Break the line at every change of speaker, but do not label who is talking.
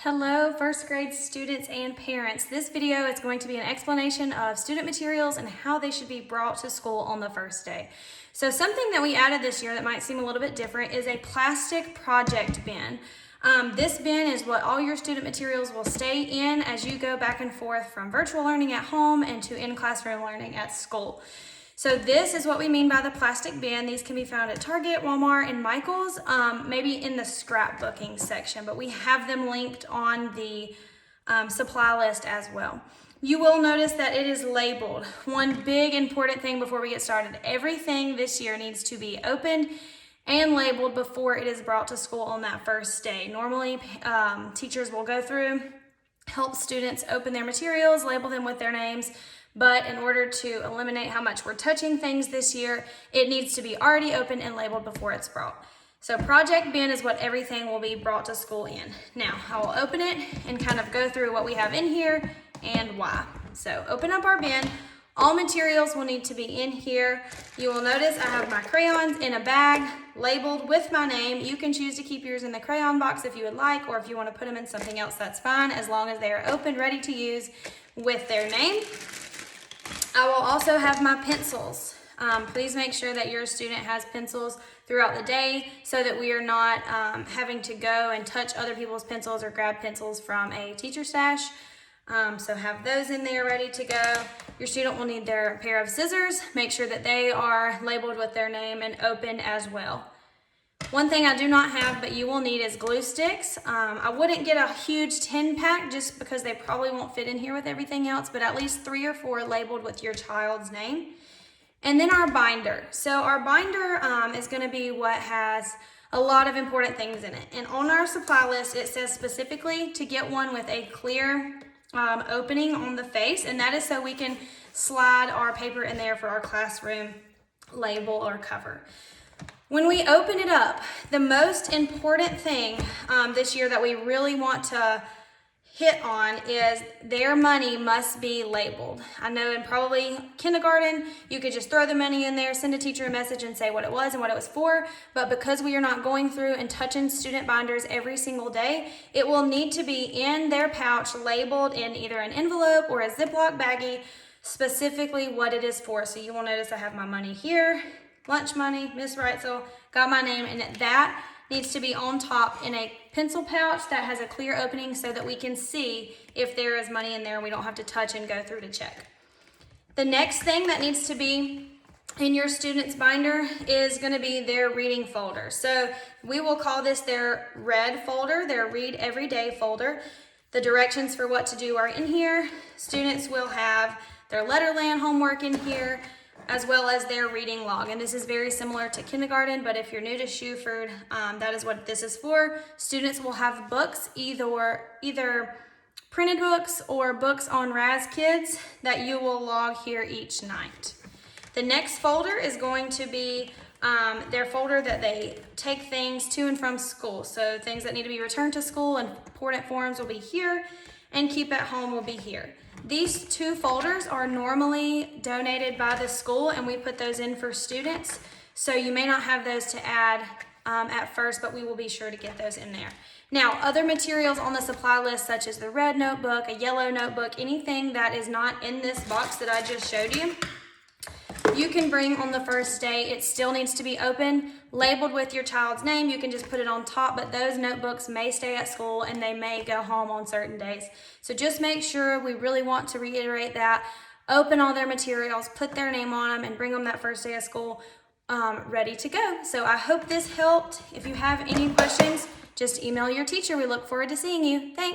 Hello, first grade students and parents. This video is going to be an explanation of student materials and how they should be brought to school on the first day. So something that we added this year that might seem a little bit different is a plastic project bin. This bin is what all your student materials will stay in as you go back and forth from virtual learning at home and to in-classroom learning at school. So this is what we mean by the plastic bin. These can be found at Target, Walmart, and Michael's, maybe in the scrapbooking section, but we have them linked on the supply list as well. You will notice that it is labeled. One big important thing before we get started, everything this year needs to be opened and labeled before it is brought to school on that first day. Normally, teachers will go through, help students open their materials, label them with their names, but in order to eliminate how much we're touching things this year, it needs to be already open and labeled before it's brought. So project bin is what everything will be brought to school in. Now, I will open it and kind of go through what we have in here and why. So open up our bin. All materials will need to be in here. You will notice I have my crayons in a bag labeled with my name. You can choose to keep yours in the crayon box if you would like, or if you want to put them in something else, that's fine, as long as they are open, ready to use with their name. I will also have my pencils. Please make sure that your student has pencils throughout the day so that we are not having to go and touch other people's pencils or grab pencils from a teacher stash. So have those in there ready to go. Your student will need their pair of scissors. Make sure that they are labeled with their name and open as well. One thing I do not have, but you will need, is glue sticks. I wouldn't get a huge 10-pack just because they probably won't fit in here with everything else, but at least 3 or 4 labeled with your child's name. And then our binder. So our binder is going to be what has a lot of important things in it. And on our supply list, it says specifically to get one with a clear opening on the face, and that is so we can slide our paper in there for our classroom label or cover. When we open it up, the most important thing this year that we really want to hit on is their money must be labeled. I know in probably kindergarten, you could just throw the money in there, send a teacher a message and say what it was and what it was for, but because we are not going through and touching student binders every single day, it will need to be in their pouch labeled in either an envelope or a Ziploc baggie, specifically what it is for. So you will notice I have my money here. Lunch money, Miss Wrightsell, got my name, and that needs to be on top in a pencil pouch that has a clear opening so that we can see if there is money in there and we don't have to touch and go through to check. The next thing that needs to be in your student's binder is going to be their reading folder. So we will call this their red folder, their read every day folder. The directions for what to do are in here. Students will have their Letterland homework in here, as well as their reading log. And this is very similar to kindergarten, but if you're new to Shuford, that is what this is for. Students will have books, either printed books or books on Raz-Kids that you will log here each night. The next folder is going to be their folder that they take things to and from school. So things that need to be returned to school and important forms will be here, and keep at home will be here. These 2 folders are normally donated by the school, and we put those in for students. So you may not have those to add at first, but we will be sure to get those in there. Now, other materials on the supply list, such as the red notebook, a yellow notebook, anything that is not in this box that I just showed you, you can bring on the first day. It still needs to be open, labeled with your child's name. You can just put it on top, but those notebooks may stay at school and they may go home on certain days. So just make sure, we really want to reiterate that, open all their materials, put their name on them, and bring them that first day of school ready to go. So I hope this helped. If you have any questions, just email your teacher. We look forward to seeing you. Thanks.